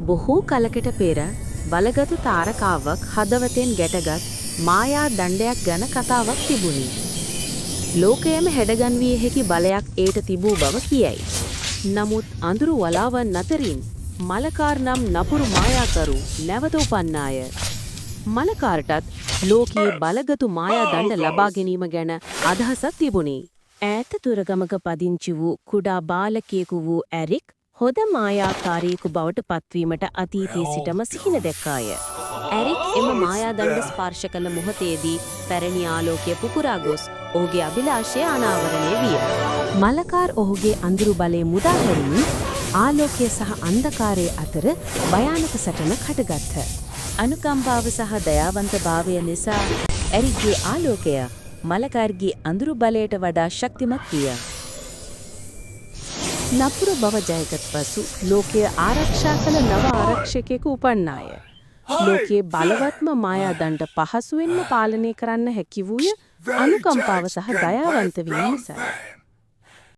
බොහෝ කලකට පෙර බලගතු තාරකාවක් හදවතෙන් ගැටගත් මායා දණ්ඩයක් ගැන කතාවක් තිබුණි. ලෝකයේම හැඩගන්විය හැකි බලයක් ඒට තිබූ බව කියයි. නමුත් අඳුරු වලාවන් අතරින් මලකාර් නම් නපුරු මායාකරු නැවත උපන්නාය. මලකාරටත් ලෝකයේ බලගතු මායා දණ්ඩ ලබා ගැනීම ගැන අදහසක් තිබුණි. ඈත දුරගමක පදිංචි වූ කුඩා බාලකයෙකු වූ ඇරික් හොඳ මායාකාරියෙකු බවට පත්වීමට අතීතයේ සිටම සිහින දැක්කාය. ඇරික් එම මායා දණ්ඩ ස්පර්ශ කළ මොහොතේදී පැරණි ආලෝකය පුපුරා ගොස් ඔහුගේ අභිලාෂය අනාවරණය විය. මලකාර් ඔහුගේ අඳුරු බලය මුදා හැරිමින් ආලෝකය සහ අන්ධකාරයේ අතර භයානක සටනක් හටගත්හ. අනුකම්පාව සහ දයාවන්තභාවය නිසා ඇරික්ගේ ආලෝකය මලකාර්ගේ අඳුරු බලයට වඩා ශක්තිමත් විය. නපුර බව ජයගත් පසු ලෝකය ආරක්ෂා කළ නව ආරක්ෂකයෙකු උපන්නාය. ලෝකයේ බලවත්ම මායා දණ්ඩ පහසුවෙන්ම පාලනය කරන්න හැකි වූය අනුකම්පාව සහ දයාවන්ත වීම නිසායි.